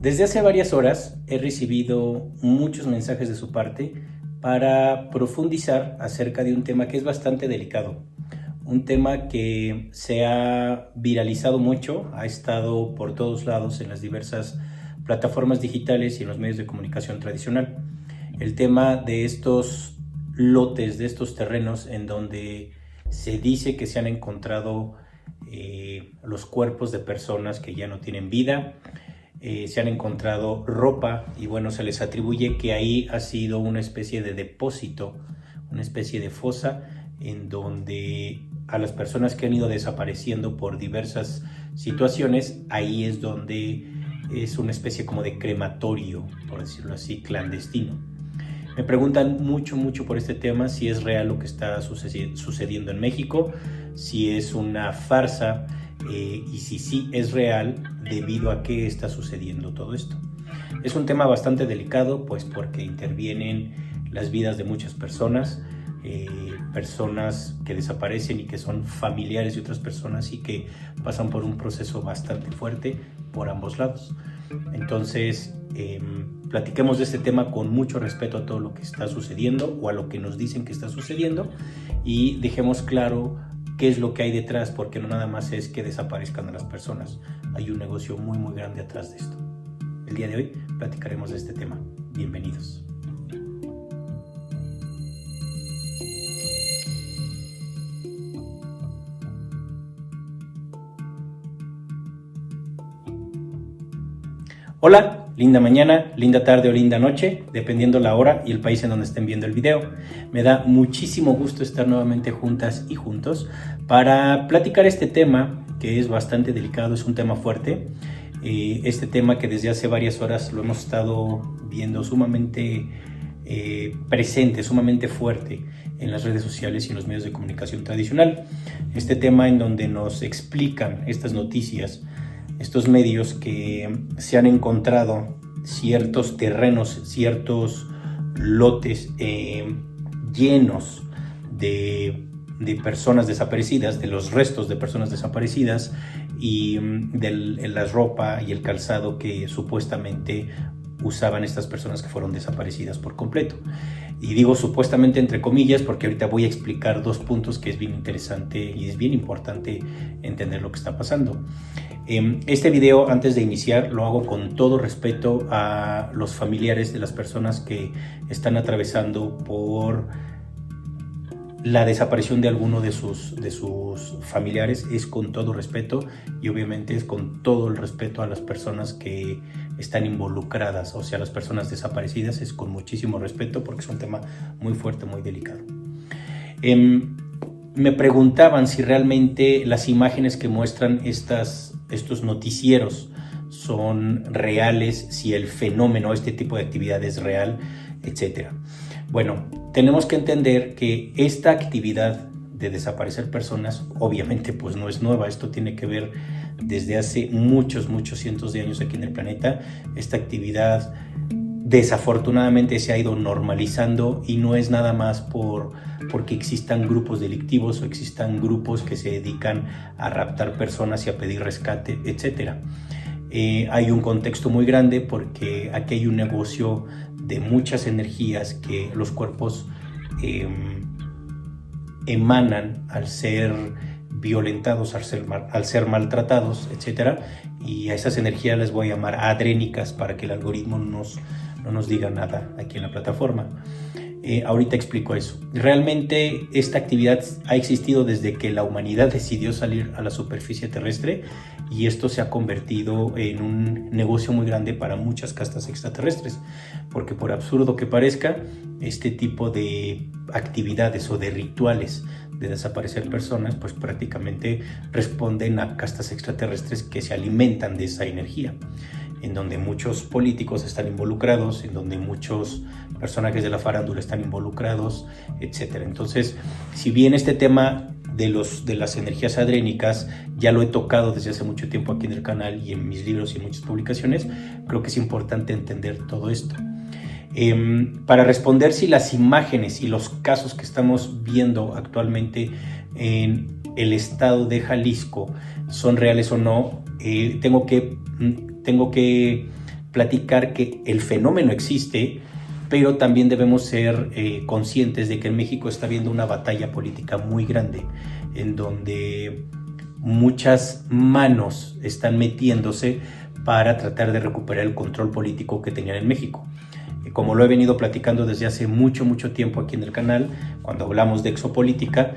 Desde hace varias horas he recibido muchos mensajes de su parte para profundizar acerca de un tema que es bastante delicado. Un tema que se ha viralizado mucho, ha estado por todos lados en las diversas plataformas digitales y en los medios de comunicación tradicional. El tema de estos lotes, de estos terrenos en donde se dice que se han encontrado los cuerpos de personas que ya no tienen vida. Se han encontrado ropa y bueno, se les atribuye que ahí ha sido una especie de depósito, una especie de fosa en donde a las personas que han ido desapareciendo por diversas situaciones, ahí es donde es una especie como de crematorio, por decirlo así, clandestino. Me preguntan mucho por este tema, si es real lo que está sucediendo en México, si es una farsa, y si sí es real, debido a qué está sucediendo todo esto. Es un tema bastante delicado, pues porque intervienen las vidas de muchas personas, personas que desaparecen y que son familiares de otras personas y que pasan por un proceso bastante fuerte por ambos lados. Entonces, platiquemos de este tema con mucho respeto a todo lo que está sucediendo o a lo que nos dicen que está sucediendo y dejemos claro qué es lo que hay detrás, porque no nada más es que desaparezcan a las personas, hay un negocio muy grande atrás de esto. El día de hoy platicaremos de este tema. Bienvenidos. Hola, linda mañana, linda tarde o linda noche, dependiendo la hora y el país en donde estén viendo el video. Me da muchísimo gusto estar nuevamente juntas y juntos para platicar este tema que es bastante delicado, es un tema fuerte. Este tema que desde hace varias horas lo hemos estado viendo sumamente presente, sumamente fuerte en las redes sociales y en los medios de comunicación tradicional. Este tema en donde nos explican estas noticias, estos medios que se han encontrado ciertos terrenos, ciertos lotes llenos de personas desaparecidas, de los restos de personas desaparecidas y de la ropa y el calzado que supuestamente usaban estas personas que fueron desaparecidas por completo. Y digo supuestamente entre comillas porque ahorita voy a explicar dos puntos que es bien interesante y es bien importante entender lo que está pasando. Este video, antes de iniciar, lo hago con todo respeto a los familiares de las personas que están atravesando por la desaparición de alguno de sus familiares. Es con todo respeto y obviamente es con todo el respeto a las personas que están involucradas, o sea, las personas desaparecidas, es con muchísimo respeto porque es un tema muy fuerte, muy delicado. Me preguntaban si realmente las imágenes que muestran estos noticieros son reales, si el fenómeno, este tipo de actividad es real, etc. Bueno, tenemos que entender que esta actividad de desaparecer personas, obviamente pues no es nueva, esto tiene que ver desde hace muchos cientos de años aquí en el planeta. Esta actividad desafortunadamente se ha ido normalizando y no es nada más porque existan grupos delictivos o existan grupos que se dedican a raptar personas y a pedir rescate, etc. Hay un contexto muy grande porque aquí hay un negocio de muchas energías que los cuerpos emanan al ser violentados, al ser maltratados, etc. Y a esas energías les voy a llamar adrénicas para que el algoritmo no nos diga nada aquí en la plataforma. Ahorita explico eso. Realmente esta actividad ha existido desde que la humanidad decidió salir a la superficie terrestre y esto se ha convertido en un negocio muy grande para muchas castas extraterrestres, porque por absurdo que parezca, este tipo de actividades o de rituales de desaparecer personas pues prácticamente responden a castas extraterrestres que se alimentan de esa energía, en donde muchos políticos están involucrados, en donde muchos personajes de la farándula están involucrados, etc. Entonces, si bien este tema de las energías adrénicas ya lo he tocado desde hace mucho tiempo aquí en el canal y en mis libros y en muchas publicaciones, creo que es importante entender todo esto. Para responder si las imágenes y los casos que estamos viendo actualmente en el estado de Jalisco son reales o no, tengo que platicar que el fenómeno existe, pero también debemos ser conscientes de que en México está habiendo una batalla política muy grande, en donde muchas manos están metiéndose para tratar de recuperar el control político que tenían en México. Como lo he venido platicando desde hace mucho tiempo aquí en el canal, cuando hablamos de exopolítica,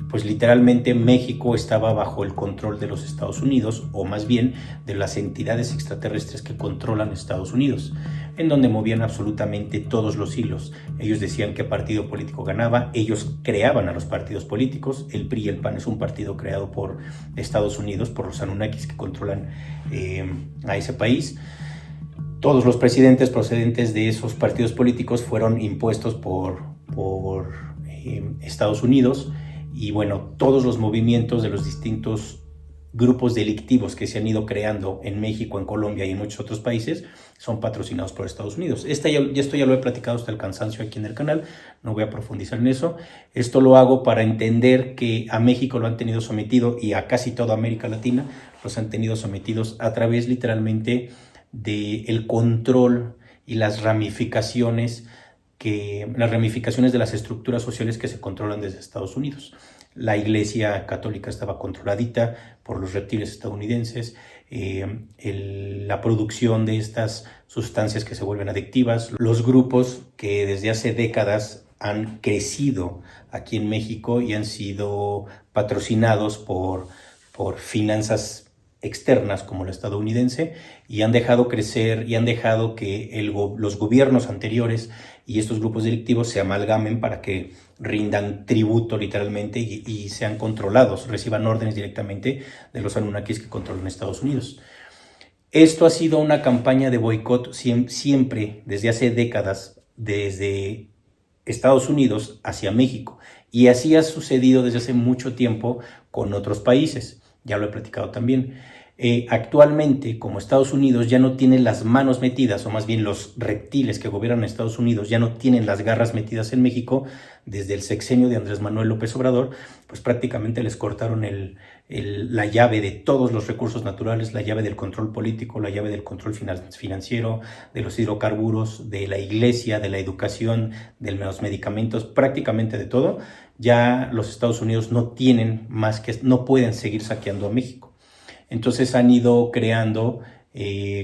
pues literalmente México estaba bajo el control de los Estados Unidos, o más bien de las entidades extraterrestres que controlan Estados Unidos, en donde movían absolutamente todos los hilos. Ellos decían qué partido político ganaba, ellos creaban a los partidos políticos. El PRI y el PAN es un partido creado por Estados Unidos, por los Anunnakis que controlan a ese país. Todos los presidentes procedentes de esos partidos políticos fueron impuestos por Estados Unidos, y bueno, todos los movimientos de los distintos grupos delictivos que se han ido creando en México, en Colombia y en muchos otros países son patrocinados por Estados Unidos. Esto ya lo he platicado hasta el cansancio aquí en el canal, no voy a profundizar en eso. Esto lo hago para entender que a México lo han tenido sometido, y a casi toda América Latina los han tenido sometidos a través literalmente del control y las ramificaciones de las estructuras sociales que se controlan desde Estados Unidos. La Iglesia Católica estaba controladita por los reptiles estadounidenses, la producción de estas sustancias que se vuelven adictivas, los grupos que desde hace décadas han crecido aquí en México y han sido patrocinados por finanzas externas como la estadounidense, y han dejado crecer y han dejado que los gobiernos anteriores y estos grupos delictivos se amalgamen para que rindan tributo literalmente y sean controlados, reciban órdenes directamente de los Anunnakis que controlan Estados Unidos. Esto ha sido una campaña de boicot siempre, desde hace décadas, desde Estados Unidos hacia México, y así ha sucedido desde hace mucho tiempo con otros países. Ya lo he platicado también. Actualmente, como Estados Unidos ya no tiene las manos metidas, o más bien los reptiles que gobiernan Estados Unidos ya no tienen las garras metidas en México, desde el sexenio de Andrés Manuel López Obrador, pues prácticamente les cortaron la llave de todos los recursos naturales, la llave del control político, la llave del control financiero, de los hidrocarburos, de la iglesia, de la educación, de los medicamentos, prácticamente de todo. Ya los Estados Unidos no pueden seguir saqueando a México. Entonces han ido creando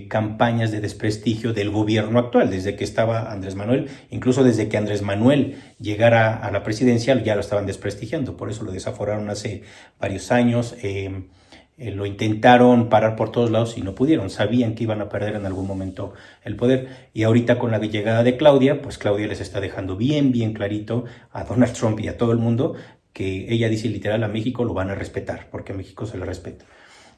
campañas de desprestigio del gobierno actual, desde que estaba Andrés Manuel, incluso desde que Andrés Manuel llegara a la presidencia ya lo estaban desprestigiando. Por eso lo desaforaron hace varios años, lo intentaron parar por todos lados y no pudieron, sabían que iban a perder en algún momento el poder. Y ahorita con la llegada de Claudia, pues Claudia les está dejando bien clarito a Donald Trump y a todo el mundo que ella dice literal: a México lo van a respetar, porque a México se le respeta.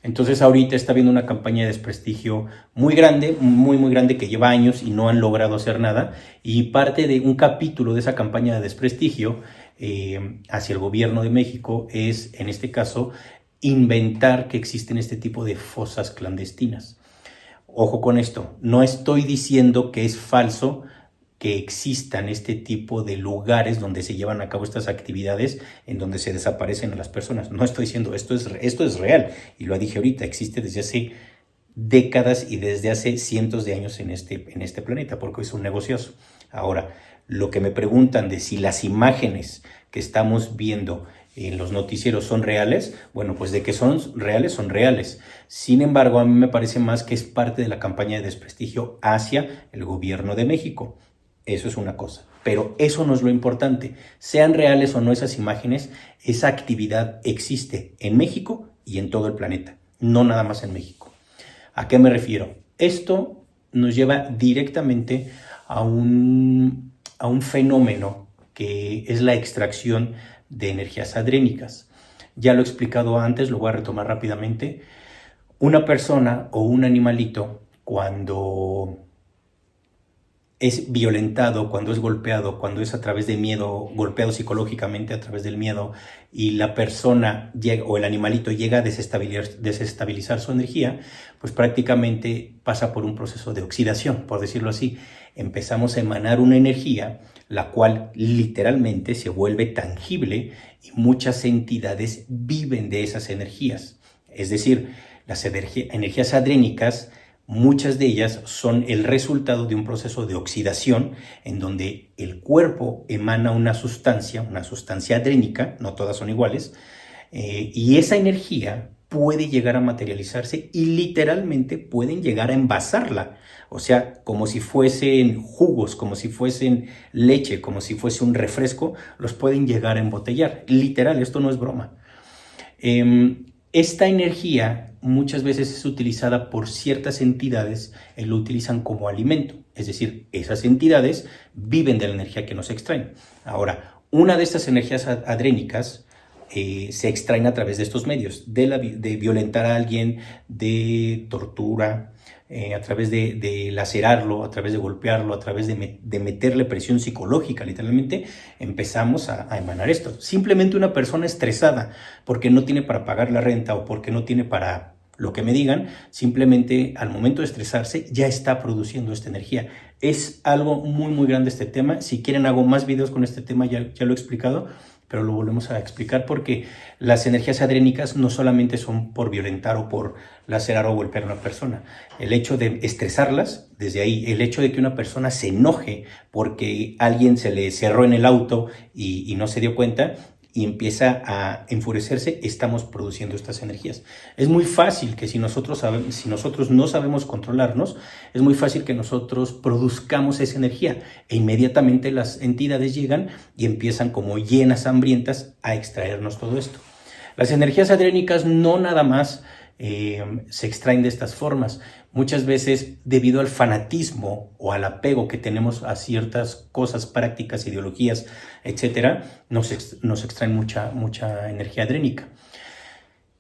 Entonces ahorita está habiendo una campaña de desprestigio muy grande, muy grande, que lleva años y no han logrado hacer nada, y parte de un capítulo de esa campaña de desprestigio hacia el gobierno de México es, en este caso, inventar que existen este tipo de fosas clandestinas. Ojo con esto, no estoy diciendo que es falso que existan este tipo de lugares donde se llevan a cabo estas actividades, en donde se desaparecen a las personas. No estoy diciendo, esto es real, y lo dije ahorita, existe desde hace décadas y desde hace cientos de años en este planeta, porque es un negocioso. Ahora, lo que me preguntan de si las imágenes que estamos viendo en los noticieros son reales, bueno, pues de que son reales, son reales. Sin embargo, a mí me parece más que es parte de la campaña de desprestigio hacia el gobierno de México. Eso es una cosa, pero eso no es lo importante. Sean reales o no esas imágenes, esa actividad existe en México y en todo el planeta, no nada más en México. ¿A qué me refiero? Esto nos lleva directamente a un fenómeno que es la extracción de energías adrénicas. Ya lo he explicado antes, lo voy a retomar rápidamente. Una persona o un animalito, cuando es violentado, cuando es golpeado, cuando es a través de miedo, golpeado psicológicamente a través del miedo, y la persona o el animalito llega a desestabilizar su energía, pues prácticamente pasa por un proceso de oxidación, por decirlo así. Empezamos a emanar una energía, la cual literalmente se vuelve tangible, y muchas entidades viven de esas energías. Es decir, las energías adrénicas Muchas de ellas son el resultado de un proceso de oxidación en donde el cuerpo emana una sustancia adrénica, no todas son iguales, y esa energía puede llegar a materializarse y literalmente pueden llegar a envasarla. O sea, como si fuesen jugos, como si fuesen leche, como si fuese un refresco, los pueden llegar a embotellar. Literal, esto no es broma. Esta energía muchas veces es utilizada por ciertas entidades y lo utilizan como alimento. Es decir, esas entidades viven de la energía que nos extraen. Ahora, una de estas energías adrénicas se extraen a través de estos medios, de violentar a alguien, de tortura, a través de lacerarlo, a través de golpearlo, a través de meterle presión psicológica, literalmente, empezamos a emanar esto. Simplemente una persona estresada porque no tiene para pagar la renta o porque no tiene para lo que me digan, simplemente al momento de estresarse ya está produciendo esta energía. Es algo muy, muy grande este tema. Si quieren hago más videos con este tema, ya lo he explicado, pero lo volvemos a explicar porque las energías adrénicas no solamente son por violentar o por lacerar o golpear a una persona. El hecho de estresarlas, desde ahí, el hecho de que una persona se enoje porque alguien se le cerró en el auto y no se dio cuenta y empieza a enfurecerse, estamos produciendo estas energías. Es muy fácil que si nosotros no sabemos controlarnos, es muy fácil que nosotros produzcamos esa energía e inmediatamente las entidades llegan y empiezan como hienas hambrientas a extraernos todo esto. Las energías adrénicas no nada más se extraen de estas formas. Muchas veces, debido al fanatismo o al apego que tenemos a ciertas cosas, prácticas, ideologías, etcétera, nos extraen mucha energía adrénica.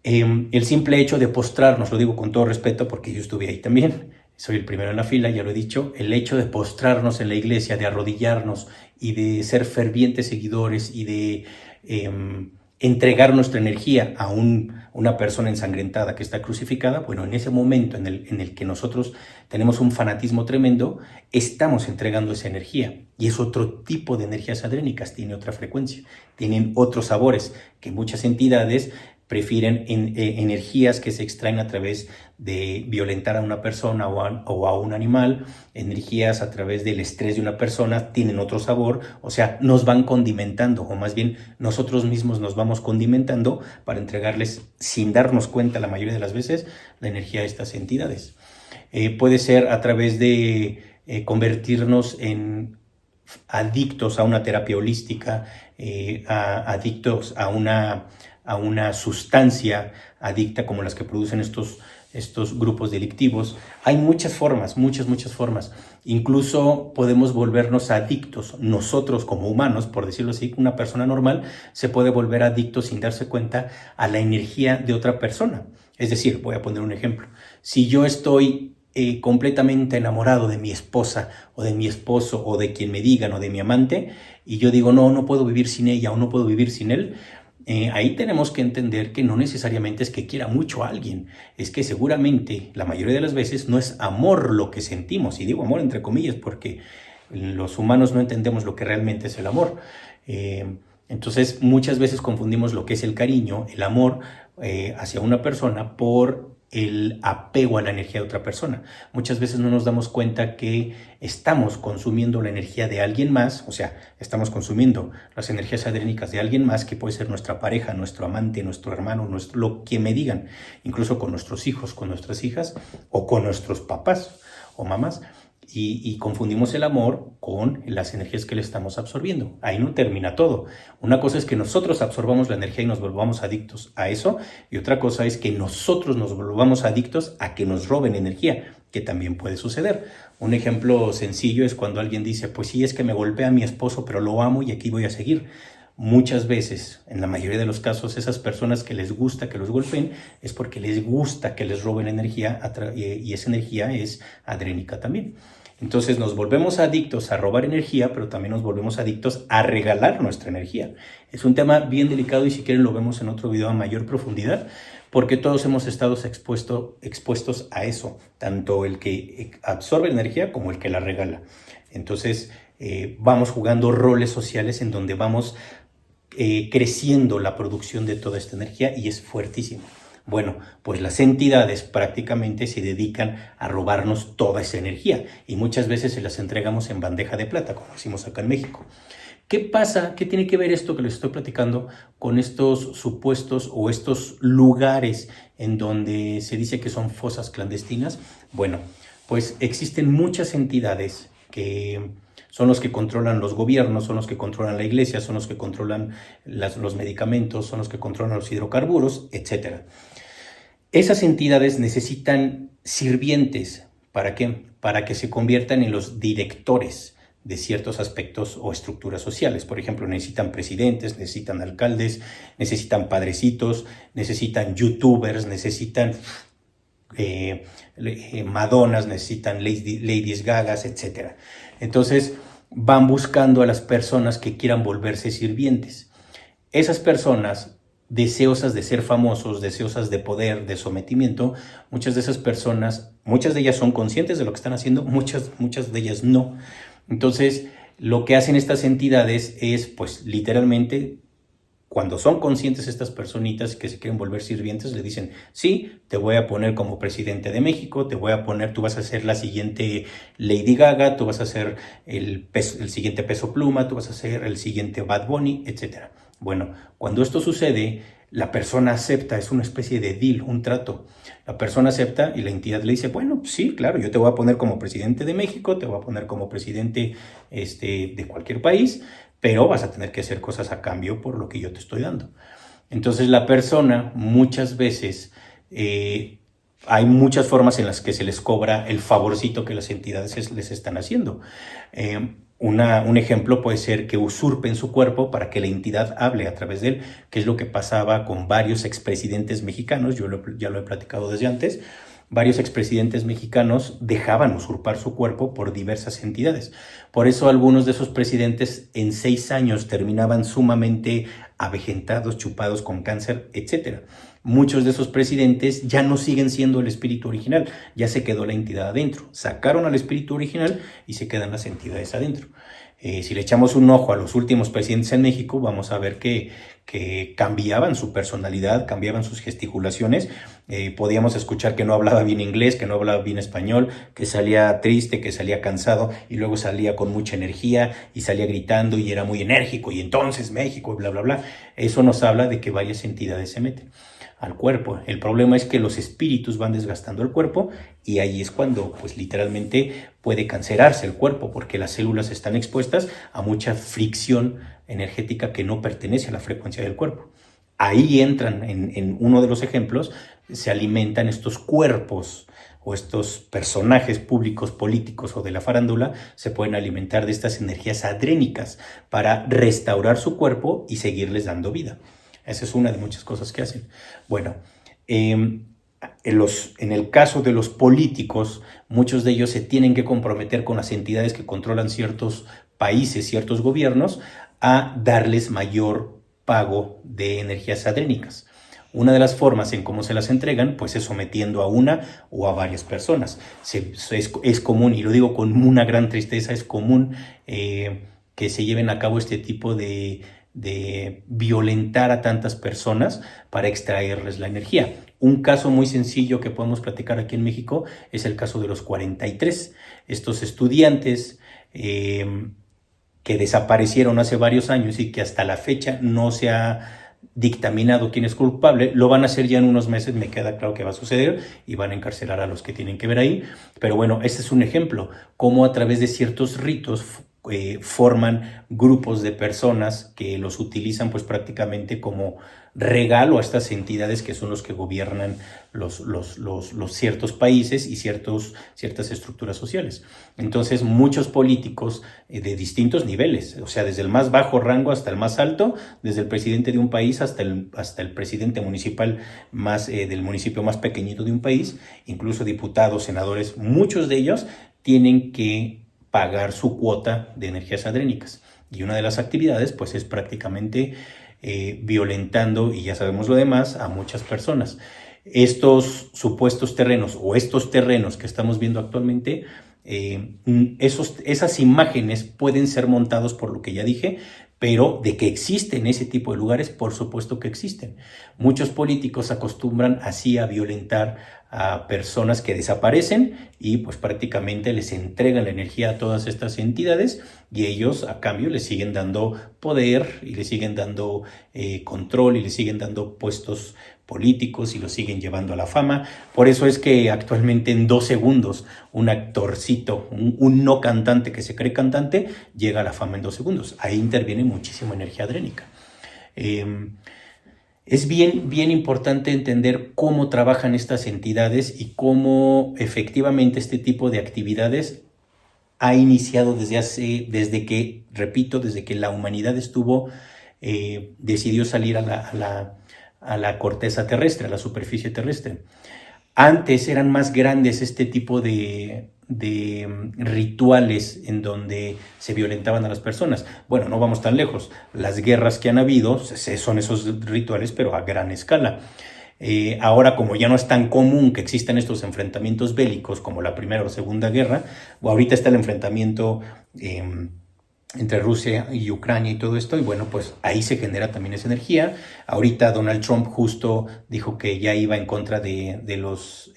El simple hecho de postrarnos, lo digo con todo respeto porque yo estuve ahí también, soy el primero en la fila, ya lo he dicho, el hecho de postrarnos en la iglesia, de arrodillarnos y de ser fervientes seguidores y de entregar nuestra energía a una persona ensangrentada que está crucificada, bueno, en ese momento en el que nosotros tenemos un fanatismo tremendo, estamos entregando esa energía. Y es otro tipo de energías adrénicas, tiene otra frecuencia, tienen otros sabores que muchas entidades prefieren energías que se extraen a través de violentar a una persona o a un animal, energías a través del estrés de una persona, tienen otro sabor, o sea, nos van condimentando, o más bien nosotros mismos nos vamos condimentando para entregarles, sin darnos cuenta la mayoría de las veces, la energía de estas entidades. Puede ser a través de convertirnos en adictos a una terapia holística, adictos a una sustancia adicta como las que producen estos grupos delictivos. Hay muchas formas, muchas formas. Incluso podemos volvernos adictos. Nosotros como humanos, por decirlo así, una persona normal se puede volver adicto sin darse cuenta a la energía de otra persona. Es decir, voy a poner un ejemplo. Si yo estoy completamente enamorado de mi esposa o de mi esposo o de quien me digan o de mi amante y yo digo no puedo vivir sin ella o no puedo vivir sin él, ahí tenemos que entender que no necesariamente es que quiera mucho a alguien, es que seguramente la mayoría de las veces no es amor lo que sentimos, y digo amor entre comillas porque los humanos no entendemos lo que realmente es el amor. Entonces muchas veces confundimos lo que es el cariño, el amor hacia una persona por el apego a la energía de otra persona. Muchas veces no nos damos cuenta que estamos consumiendo la energía de alguien más, o sea, estamos consumiendo las energías adrénicas de alguien más, que puede ser nuestra pareja, nuestro amante, nuestro hermano, lo que me digan, incluso con nuestros hijos, con nuestras hijas o con nuestros papás o mamás. Y confundimos el amor con las energías que le estamos absorbiendo. Ahí no termina todo. Una cosa es que nosotros absorbamos la energía y nos volvamos adictos a eso, y otra cosa es que nosotros nos volvamos adictos a que nos roben energía, que también puede suceder. Un ejemplo sencillo es cuando alguien dice, pues sí, es que me golpea a mi esposo, pero lo amo y aquí voy a seguir. Muchas veces, en la mayoría de los casos, esas personas que les gusta que los golpeen es porque les gusta que les roben energía y esa energía es adrénica también. Entonces nos volvemos adictos a robar energía, pero también nos volvemos adictos a regalar nuestra energía. Es un tema bien delicado y si quieren lo vemos en otro video a mayor profundidad, porque todos hemos estado expuestos a eso, tanto el que absorbe energía como el que la regala. Entonces vamos jugando roles sociales en donde vamos creciendo la producción de toda esta energía y es fuertísimo. Bueno, pues las entidades prácticamente se dedican a robarnos toda esa energía y muchas veces se las entregamos en bandeja de plata, como decimos acá en México. ¿Qué pasa? ¿Qué tiene que ver esto que les estoy platicando con estos supuestos o estos lugares en donde se dice que son fosas clandestinas? Bueno, pues existen muchas entidades que son los que controlan los gobiernos, son los que controlan la iglesia, son los que controlan los medicamentos, son los que controlan los hidrocarburos, etc. Esas entidades necesitan sirvientes. ¿Para qué? Para que se conviertan en los directores de ciertos aspectos o estructuras sociales. Por ejemplo, necesitan presidentes, necesitan alcaldes, necesitan padrecitos, necesitan youtubers, necesitan Madonas, necesitan ladies gagas, etc. Entonces van buscando a las personas que quieran volverse sirvientes. Esas personas deseosas de ser famosos, deseosas de poder, de sometimiento, muchas de esas personas, muchas de ellas son conscientes de lo que están haciendo, muchas de ellas no. Entonces, lo que hacen estas entidades es, pues, literalmente, cuando son conscientes estas personitas que se quieren volver sirvientes, le dicen, sí, te voy a poner como presidente de México, te voy a poner, tú vas a ser la siguiente Lady Gaga, tú vas a ser el siguiente Peso Pluma, tú vas a ser el siguiente Bad Bunny, etc. Bueno, cuando esto sucede, la persona acepta, es una especie de deal, un trato. La persona acepta y la entidad le dice, bueno, sí, claro, yo te voy a poner como presidente de México, te voy a poner como presidente de cualquier país, pero vas a tener que hacer cosas a cambio por lo que yo te estoy dando. Entonces la persona muchas veces, hay muchas formas en las que se les cobra el favorcito que las entidades les están haciendo. Un ejemplo puede ser que usurpen su cuerpo para que la entidad hable a través de él, que es lo que pasaba con varios expresidentes mexicanos, ya lo he platicado desde antes. Varios expresidentes mexicanos dejaban usurpar su cuerpo por diversas entidades. Por eso algunos de esos presidentes en 6 años terminaban sumamente avejentados, chupados con cáncer, etc. Muchos de esos presidentes ya no siguen siendo el espíritu original, ya se quedó la entidad adentro. Sacaron al espíritu original y se quedan las entidades adentro. Si le echamos un ojo a los últimos presidentes en México, vamos a ver que cambiaban su personalidad, cambiaban sus gesticulaciones. Podíamos escuchar que no hablaba bien inglés, que no hablaba bien español, que salía triste, que salía cansado y luego salía con mucha energía y salía gritando y era muy enérgico y entonces México, bla, bla, bla. Eso nos habla de que varias entidades se meten al cuerpo. El problema es que los espíritus van desgastando el cuerpo y ahí es cuando, pues literalmente puede cancerarse el cuerpo porque las células están expuestas a mucha fricción energética que no pertenece a la frecuencia del cuerpo. Ahí entran, en uno de los ejemplos, se alimentan estos cuerpos o estos personajes públicos, políticos o de la farándula, se pueden alimentar de estas energías adrénicas para restaurar su cuerpo y seguirles dando vida. Esa es una de muchas cosas que hacen. Bueno, en el caso de los políticos, muchos de ellos se tienen que comprometer con las entidades que controlan ciertos países, ciertos gobiernos, a darles mayor pago de energías adrénicas. Una de las formas en cómo se las entregan, pues es sometiendo a una o a varias personas. Es común, y lo digo con una gran tristeza, es común que se lleven a cabo este tipo de violentar a tantas personas para extraerles la energía. Un caso muy sencillo que podemos platicar aquí en México es el caso de los 43. Estos estudiantes que desaparecieron hace varios años y que hasta la fecha no se ha dictaminado quién es culpable, lo van a hacer ya en unos meses, me queda claro que va a suceder y van a encarcelar a los que tienen que ver ahí. Pero bueno, este es un ejemplo, cómo a través de ciertos ritos forman grupos de personas que los utilizan pues prácticamente como regalo a estas entidades que son los que gobiernan los ciertos países y ciertas estructuras sociales. Entonces muchos políticos de distintos niveles, o sea, desde el más bajo rango hasta el más alto, desde el presidente de un país hasta el presidente municipal del municipio más pequeñito de un país, incluso diputados, senadores, muchos de ellos tienen que pagar su cuota de energías adrénicas. Y una de las actividades pues es prácticamente violentando, y ya sabemos lo demás, a muchas personas. Estos supuestos terrenos o estos terrenos que estamos viendo actualmente, esas imágenes pueden ser montados por lo que ya dije, Pero de que existen ese tipo de lugares, por supuesto que existen. Muchos políticos acostumbran así a violentar a personas que desaparecen y pues prácticamente les entregan la energía a todas estas entidades y ellos a cambio les siguen dando poder y les siguen dando control y les siguen dando puestos políticos y los siguen llevando a la fama. Por eso es que actualmente en 2 segundos un actorcito, un no cantante que se cree cantante, llega a la fama en 2 segundos. Ahí interviene muchísima energía adrénica. Es bien importante entender cómo trabajan estas entidades y cómo efectivamente este tipo de actividades ha iniciado desde que, repito, desde que la humanidad decidió salir a la corteza terrestre, a la superficie terrestre. Antes eran más grandes este tipo de rituales en donde se violentaban a las personas. Bueno, no vamos tan lejos. Las guerras que han habido son esos rituales, pero a gran escala. Ahora, como ya no es tan común que existan estos enfrentamientos bélicos como la Primera o Segunda Guerra, ahorita está el enfrentamiento entre Rusia y Ucrania y todo esto, y bueno, pues ahí se genera también esa energía. Ahorita Donald Trump justo dijo que ya iba en contra de los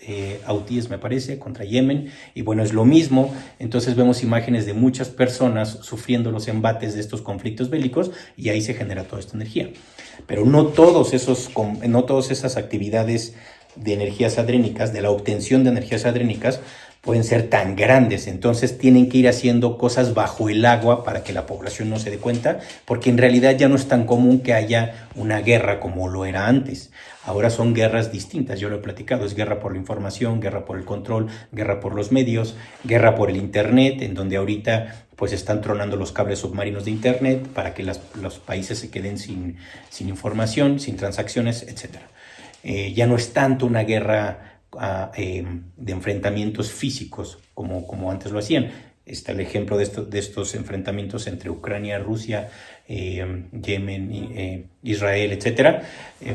houthis, me parece, contra Yemen, y bueno, es lo mismo. Entonces vemos imágenes de muchas personas sufriendo los embates de estos conflictos bélicos, y ahí se genera toda esta energía. Pero no todas esas actividades de energías adrénicas, de la obtención de energías adrénicas, pueden ser tan grandes. Entonces tienen que ir haciendo cosas bajo el agua para que la población no se dé cuenta, porque en realidad ya no es tan común que haya una guerra como lo era antes. Ahora son guerras distintas, yo lo he platicado, es guerra por la información, guerra por el control, guerra por los medios, guerra por el internet, en donde ahorita pues están tronando los cables submarinos de internet para que los países se queden sin información, sin transacciones, etc. Ya no es tanto una guerra de enfrentamientos físicos como antes lo hacían. Está el ejemplo de estos enfrentamientos entre Ucrania, Rusia, Yemen, Israel, etc.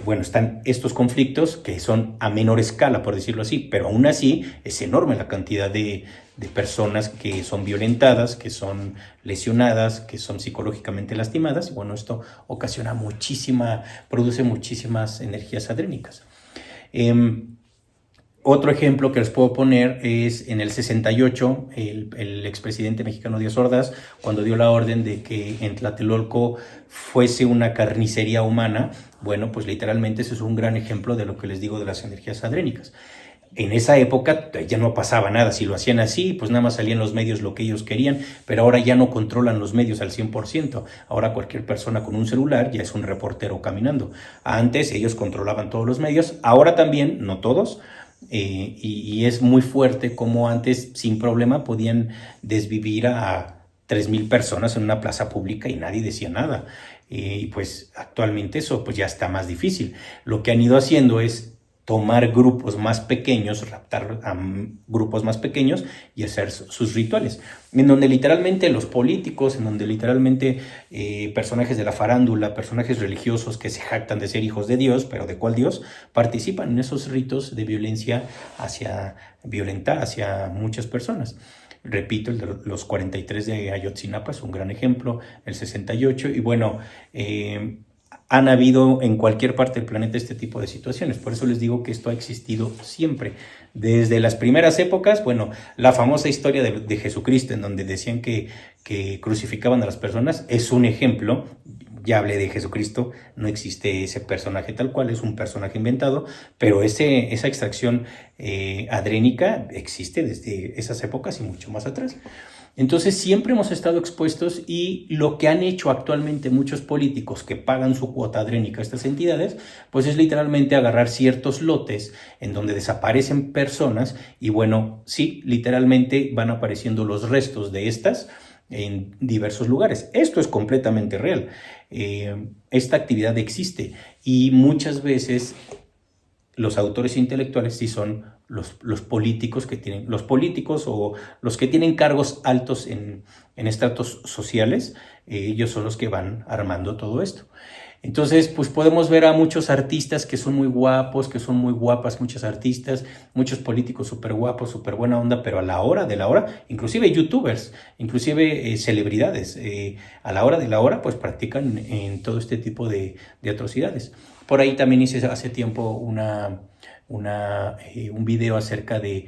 Bueno, están estos conflictos que son a menor escala, por decirlo así, pero aún así es enorme la cantidad de personas que son violentadas, que son lesionadas, que son psicológicamente lastimadas, y bueno, esto produce muchísimas energías adrénicas. Otro ejemplo que les puedo poner es en el 68, el expresidente mexicano Díaz Ordaz, cuando dio la orden de que en Tlatelolco fuese una carnicería humana. Bueno, pues literalmente ese es un gran ejemplo de lo que les digo de las energías adrénicas. En esa época ya no pasaba nada, si lo hacían así, pues nada más salían los medios lo que ellos querían, pero ahora ya no controlan los medios al 100%, ahora cualquier persona con un celular ya es un reportero caminando. Antes ellos controlaban todos los medios, ahora también, no todos, y es muy fuerte como antes sin problema podían desvivir a 3,000 personas en una plaza pública y nadie decía nada, y pues actualmente eso pues ya está más difícil. Lo que han ido haciendo es tomar grupos más pequeños, raptar a grupos más pequeños y hacer sus rituales, en donde literalmente los políticos, en donde literalmente personajes de la farándula, personajes religiosos que se jactan de ser hijos de Dios, pero ¿de cuál Dios?, participan en esos ritos de violencia violentar hacia muchas personas. Repito, el de los 43 de Ayotzinapa es un gran ejemplo, el 68, y bueno, han habido en cualquier parte del planeta este tipo de situaciones. Por eso les digo que esto ha existido siempre. Desde las primeras épocas, bueno, la famosa historia de Jesucristo, en donde decían que crucificaban a las personas, es un ejemplo. Ya hablé de Jesucristo, no existe ese personaje tal cual, es un personaje inventado, pero esa extracción adrénica existe desde esas épocas y mucho más atrás. Entonces siempre hemos estado expuestos, y lo que han hecho actualmente muchos políticos que pagan su cuota adrénica a estas entidades, pues es literalmente agarrar ciertos lotes en donde desaparecen personas y bueno, sí, literalmente van apareciendo los restos de estas en diversos lugares. Esto es completamente real. Esta actividad existe y muchas veces los autores intelectuales sí son los políticos o los que tienen cargos altos en estratos sociales. Ellos son los que van armando todo esto. Entonces, pues podemos ver a muchos artistas que son muy guapos, que son muy guapas, muchos artistas, muchos políticos súper guapos, súper buena onda, pero a la hora de la hora, inclusive youtubers, inclusive celebridades, a la hora de la hora, pues practican en todo este tipo de atrocidades. Por ahí también hice hace tiempo un video acerca de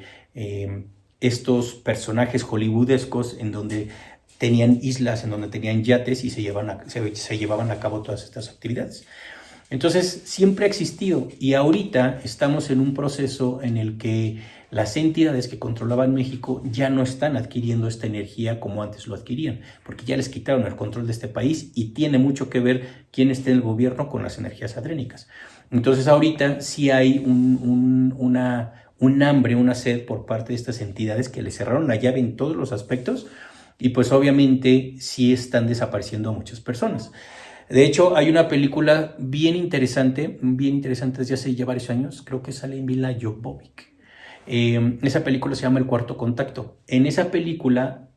estos personajes hollywoodescos en donde tenían islas, en donde tenían yates y se llevaban a cabo todas estas actividades. Entonces, siempre ha existido y ahorita estamos en un proceso en el que las entidades que controlaban México ya no están adquiriendo esta energía como antes lo adquirían, porque ya les quitaron el control de este país y tiene mucho que ver quién esté en el gobierno con las energías adrénicas. Entonces, ahorita sí hay un hambre, una sed por parte de estas entidades que le cerraron la llave en todos los aspectos. Y pues obviamente sí están desapareciendo a muchas personas. De hecho, hay una película bien interesante desde hace ya varios años, creo que sale Mila Jovovich. Esa película se llama El Cuarto Contacto. En esa película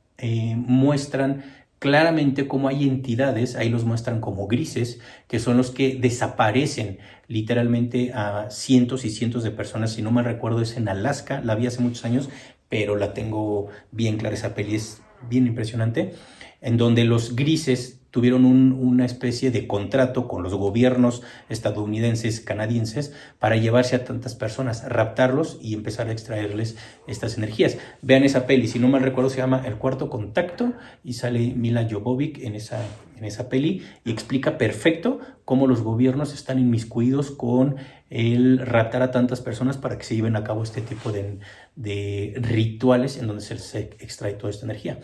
muestran claramente cómo hay entidades, ahí los muestran como grises, que son los que desaparecen literalmente a cientos y cientos de personas. Si no mal recuerdo, es en Alaska, la vi hace muchos años, pero la tengo bien clara, esa peli es bien impresionante, en donde los grises tuvieron una especie de contrato con los gobiernos estadounidenses, canadienses, para llevarse a tantas personas, raptarlos y empezar a extraerles estas energías. Vean esa peli, si no mal recuerdo se llama El Cuarto Contacto y sale Mila Jovovich en esa peli y explica perfecto cómo los gobiernos están inmiscuidos con el raptar a tantas personas para que se lleven a cabo este tipo de rituales en donde se extrae toda esta energía.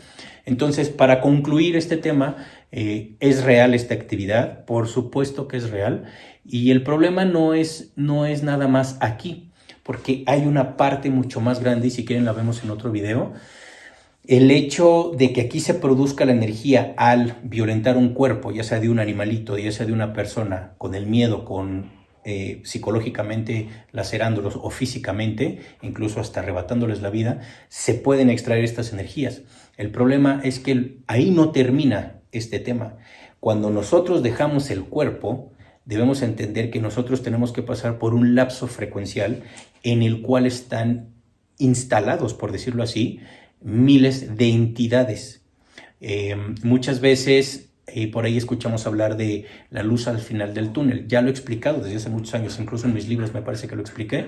Entonces, para concluir este tema, ¿es real esta actividad? Por supuesto que es real. Y el problema no es nada más aquí, porque hay una parte mucho más grande, y si quieren la vemos en otro video. El hecho de que aquí se produzca la energía al violentar un cuerpo, ya sea de un animalito, ya sea de una persona, con el miedo, psicológicamente lacerándolos o físicamente, incluso hasta arrebatándoles la vida, se pueden extraer estas energías. El problema es que ahí no termina este tema. Cuando nosotros dejamos el cuerpo, debemos entender que nosotros tenemos que pasar por un lapso frecuencial en el cual están instalados, por decirlo así, miles de entidades. Muchas veces por ahí escuchamos hablar de la luz al final del túnel. Ya lo he explicado desde hace muchos años, incluso en mis libros me parece que lo expliqué.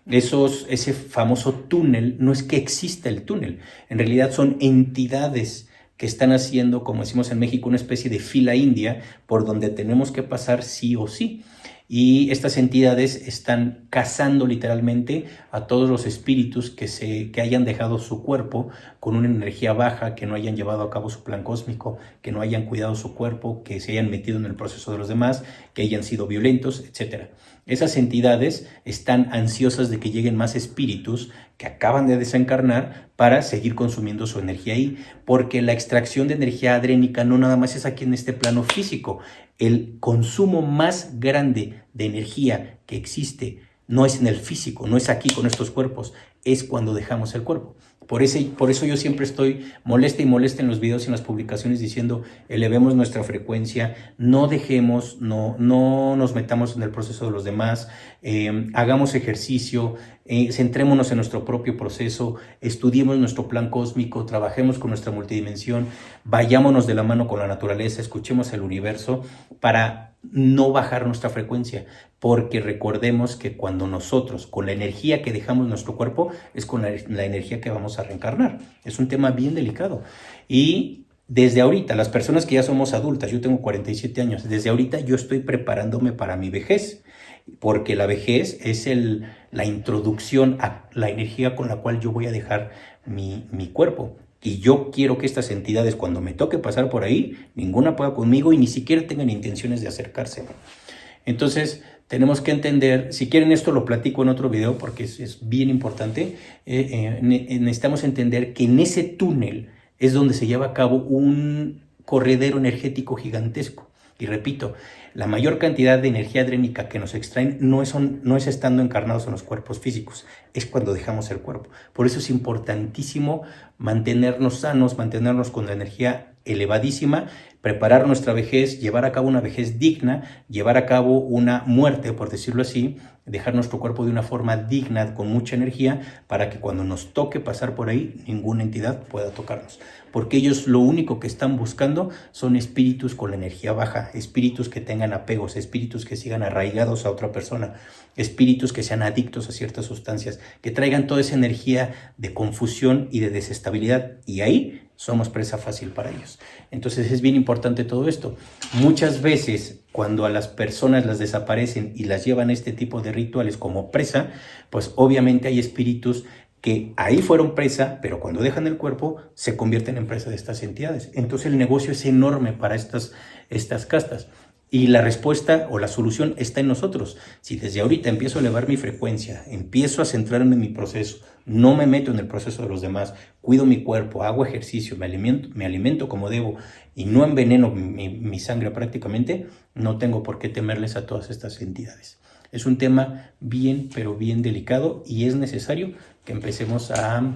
Ese famoso túnel, no es que exista el túnel, en realidad son entidades que están haciendo, como decimos en México, una especie de fila india por donde tenemos que pasar sí o sí. Y estas entidades están cazando literalmente a todos los espíritus que hayan dejado su cuerpo con una energía baja, que no hayan llevado a cabo su plan cósmico, que no hayan cuidado su cuerpo, que se hayan metido en el proceso de los demás, que hayan sido violentos, etc. Esas entidades están ansiosas de que lleguen más espíritus que acaban de desencarnar para seguir consumiendo su energía ahí, porque la extracción de energía adrénica no nada más es aquí en este plano físico. El consumo más grande de energía que existe no es en el físico, no es aquí con estos cuerpos, es cuando dejamos el cuerpo. Por eso yo siempre estoy molesta en los videos y en las publicaciones diciendo elevemos nuestra frecuencia, no dejemos, no nos metamos en el proceso de los demás, hagamos ejercicio, centrémonos en nuestro propio proceso, estudiemos nuestro plan cósmico, trabajemos con nuestra multidimensión, vayámonos de la mano con la naturaleza, escuchemos el universo para no bajar nuestra frecuencia, porque recordemos que cuando nosotros, con la energía que dejamos en nuestro cuerpo, es con la energía que vamos a reencarnar. Es un tema bien delicado. Y desde ahorita, las personas que ya somos adultas, yo tengo 47 años, desde ahorita yo estoy preparándome para mi vejez, porque la vejez es la introducción a la energía con la cual yo voy a dejar mi cuerpo. Y yo quiero que estas entidades, cuando me toque pasar por ahí, ninguna pueda conmigo y ni siquiera tengan intenciones de acercarse. Entonces, tenemos que entender, si quieren esto lo platico en otro video porque es bien importante, necesitamos entender que en ese túnel es donde se lleva a cabo un corredero energético gigantesco. Y repito, la mayor cantidad de energía adrénica que nos extraen no es estando encarnados en los cuerpos físicos, es cuando dejamos el cuerpo. Por eso es importantísimo mantenernos sanos, mantenernos con la energía elevadísima, preparar nuestra vejez, llevar a cabo una vejez digna, llevar a cabo una muerte, por decirlo así, dejar nuestro cuerpo de una forma digna, con mucha energía, para que cuando nos toque pasar por ahí, ninguna entidad pueda tocarnos. Porque ellos lo único que están buscando son espíritus con la energía baja, espíritus que tengan apegos, espíritus que sigan arraigados a otra persona, espíritus que sean adictos a ciertas sustancias, que traigan toda esa energía de confusión y de desestabilidad. Y ahí somos presa fácil para ellos. Entonces es bien importante todo esto. Muchas veces cuando a las personas las desaparecen y las llevan a este tipo de rituales como presa, pues obviamente hay espíritus que ahí fueron presa, pero cuando dejan el cuerpo se convierten en presa de estas entidades. Entonces el negocio es enorme para estas castas. Y la respuesta o la solución está en nosotros. Si desde ahorita empiezo a elevar mi frecuencia, empiezo a centrarme en mi proceso, no me meto en el proceso de los demás, cuido mi cuerpo, hago ejercicio, me alimento como debo y no enveneno mi sangre prácticamente, no tengo por qué temerles a todas estas entidades. Es un tema bien, pero bien delicado y es necesario que empecemos a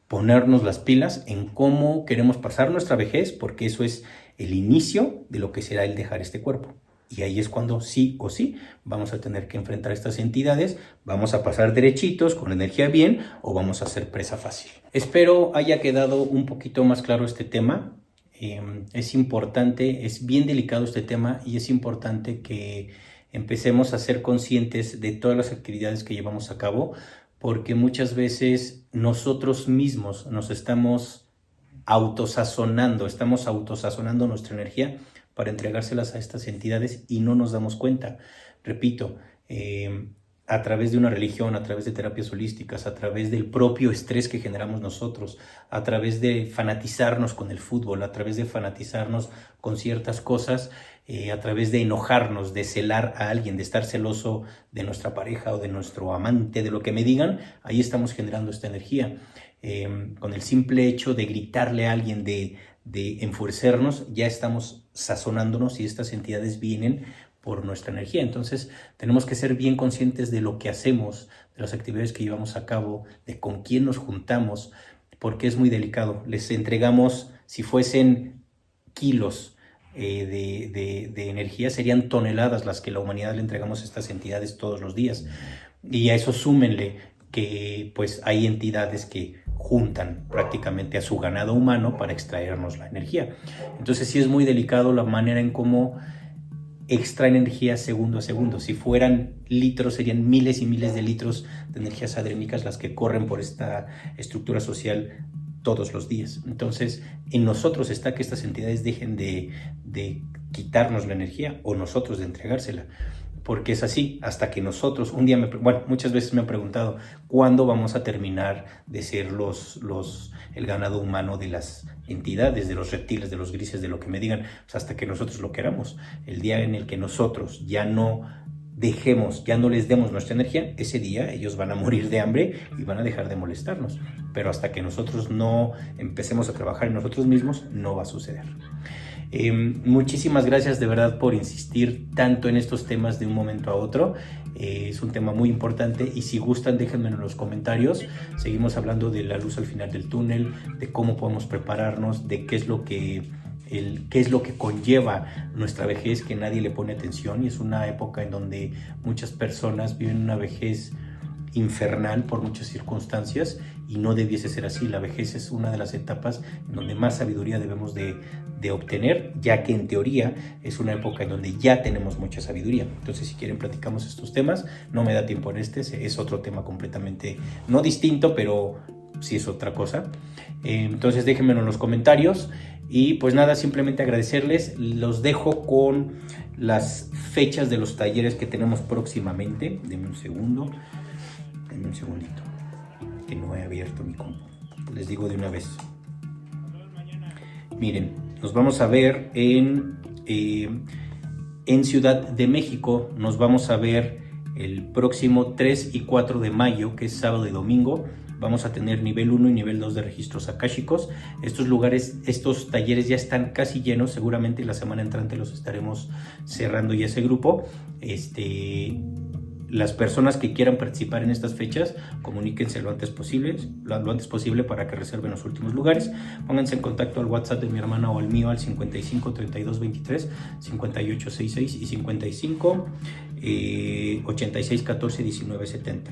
ponernos las pilas en cómo queremos pasar nuestra vejez, porque eso es el inicio de lo que será el dejar este cuerpo. Y ahí es cuando sí o sí vamos a tener que enfrentar estas entidades, vamos a pasar derechitos con energía bien o vamos a ser presa fácil. Espero haya quedado un poquito más claro este tema. Es importante, es bien delicado este tema y es importante que empecemos a ser conscientes de todas las actividades que llevamos a cabo, porque muchas veces nosotros mismos nos estamos autosazonando nuestra energía para entregárselas a estas entidades y no nos damos cuenta. Repito, a través de una religión, a través de terapias holísticas, a través del propio estrés que generamos nosotros, a través de fanatizarnos con el fútbol, a través de fanatizarnos con ciertas cosas, a través de enojarnos, de celar a alguien, de estar celoso de nuestra pareja o de nuestro amante, de lo que me digan, ahí estamos generando esta energía. Con el simple hecho de gritarle a alguien, de enfurecernos, ya estamos sazonándonos y estas entidades vienen por nuestra energía. Entonces tenemos que ser bien conscientes de lo que hacemos, de las actividades que llevamos a cabo, de con quién nos juntamos, porque es muy delicado. Les entregamos, si fuesen kilos de energía, serían toneladas las que la humanidad le entregamos a estas entidades todos los días. Y a eso súmenle que pues hay entidades que juntan prácticamente a su ganado humano para extraernos la energía. Entonces sí es muy delicado la manera en cómo extraen energía segundo a segundo. Si fueran litros, serían miles y miles de litros de energías adrénicas las que corren por esta estructura social todos los días. Entonces, en nosotros está que estas entidades dejen de quitarnos la energía o nosotros de entregársela. Porque es así, hasta que nosotros, un día, muchas veces me han preguntado, ¿cuándo vamos a terminar de ser el ganado humano de las entidades, de los reptiles, de los grises, de lo que me digan? Pues hasta que nosotros lo queramos. El día en el que nosotros ya no les demos nuestra energía, ese día ellos van a morir de hambre y van a dejar de molestarnos. Pero hasta que nosotros no empecemos a trabajar en nosotros mismos, no va a suceder. Muchísimas gracias de verdad por insistir tanto en estos temas de un momento a otro. Es un tema muy importante y si gustan déjenme en los comentarios. Seguimos hablando de la luz al final del túnel, de cómo podemos prepararnos, de qué es lo que conlleva nuestra vejez, que nadie le pone atención, y es una época en donde muchas personas viven una vejez infernal por muchas circunstancias y no debiese ser así. La vejez es una de las etapas en donde más sabiduría debemos de obtener, ya que en teoría es una época en donde ya tenemos mucha sabiduría. Entonces si quieren platicamos estos temas, no me da tiempo en es otro tema completamente no distinto, pero sí es otra cosa. Entonces déjenmelo en los comentarios y pues nada, simplemente agradecerles. Los dejo con las fechas de los talleres que tenemos próximamente. Denme un segundito, que no he abierto mi compu. Les digo de una vez. Miren, nos vamos a ver en Ciudad de México. Nos vamos a ver el próximo 3 y 4 de mayo, que es sábado y domingo. vamos a tener nivel 1 y nivel 2 de registros akáshicos. Estos talleres ya están casi llenos, seguramente la semana entrante los estaremos cerrando ya ese grupo. Las personas que quieran participar en estas fechas, comuníquense lo antes posible para que reserven los últimos lugares. Pónganse en contacto al WhatsApp de mi hermana o al mío al 55 32 23 58 66 y 55 86 14 19 70.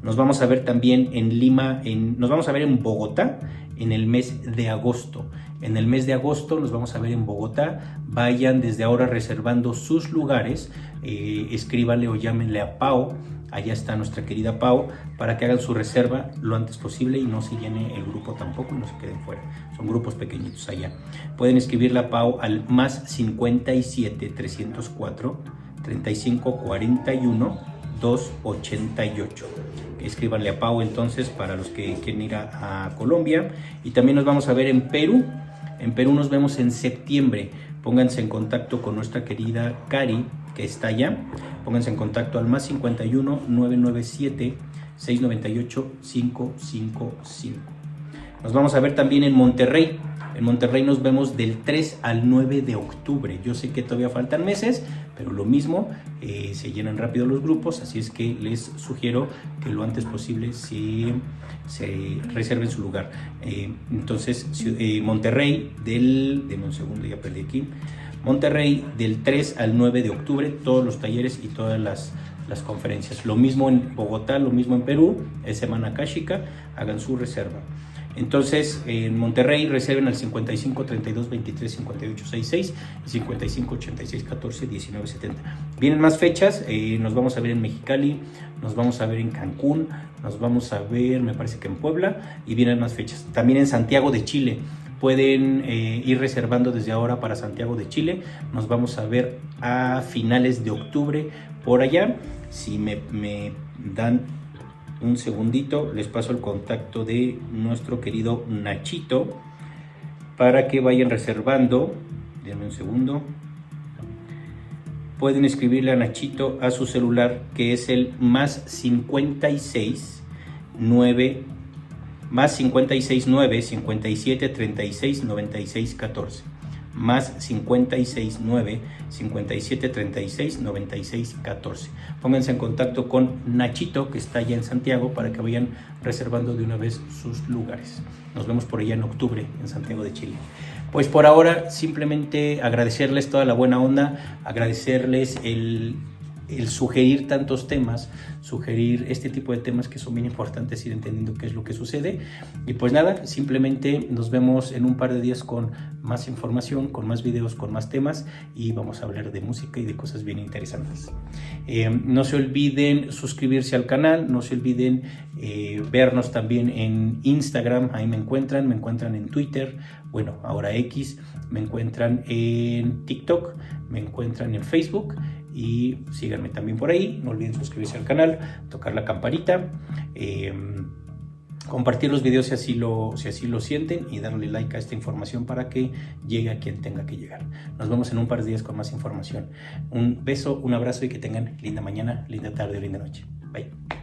Nos vamos a ver también en Lima, nos vamos a ver en Bogotá en el mes de agosto. En el mes de agosto nos vamos a ver en Bogotá. Vayan desde ahora reservando sus lugares, escríbanle o llámenle a Pau, allá está nuestra querida Pau, para que hagan su reserva lo antes posible y no se llene el grupo tampoco y no se queden fuera. Son grupos pequeñitos allá. Pueden escribirle a Pau al más 57 304 35 41 288. Escríbanle a Pau entonces para los que quieren ir a Colombia. Y también nos vamos a ver en Perú. En Perú nos vemos en septiembre. Pónganse en contacto con nuestra querida Cari, que está allá. Pónganse en contacto al más 51 997 698 555. Nos vamos a ver también en Monterrey. En Monterrey nos vemos del 3 al 9 de octubre. Yo sé que todavía faltan meses, pero lo mismo, se llenan rápido los grupos, así es que les sugiero que lo antes posible se reserven su lugar. Entonces, Monterrey denme un segundo, ya perdí aquí. Monterrey del 3 al 9 de octubre, todos los talleres y todas las conferencias. Lo mismo en Bogotá, lo mismo en Perú, es Semana Akáshica, hagan su reserva. Entonces, en Monterrey reserven al 55 32 23 58 66 y 55 86 14 19 70. Vienen más fechas, nos vamos a ver en Mexicali, nos vamos a ver en Cancún, nos vamos a ver, me parece que en Puebla, y vienen más fechas. También en Santiago de Chile. Pueden ir reservando desde ahora para Santiago de Chile. Nos vamos a ver a finales de octubre por allá. Si me dan un segundito, les paso el contacto de nuestro querido Nachito para que vayan reservando. Denme un segundo. Pueden escribirle a Nachito a su celular, que es el más 56 9 57 36 96 14. Más 56 9 57 36 96 14. Pónganse en contacto con Nachito, que está allá en Santiago, para que vayan reservando de una vez sus lugares. Nos vemos por allá en octubre en Santiago de Chile. Pues por ahora simplemente agradecerles toda la buena onda, agradecerles el sugerir tantos temas, sugerir este tipo de temas que son bien importantes, ir entendiendo qué es lo que sucede. Y pues nada, simplemente nos vemos en un par de días con más información, con más videos, con más temas, y vamos a hablar de música y de cosas bien interesantes. No se olviden suscribirse al canal, no se olviden vernos también en Instagram, ahí me encuentran en Twitter, bueno, ahora X, me encuentran en TikTok, me encuentran en Facebook, y síganme también por ahí. No olviden suscribirse al canal, tocar la campanita, compartir los videos si así lo sienten, y darle like a esta información para que llegue a quien tenga que llegar. Nos vemos en un par de días con más información. Un beso, un abrazo y que tengan linda mañana, linda tarde, linda noche. Bye.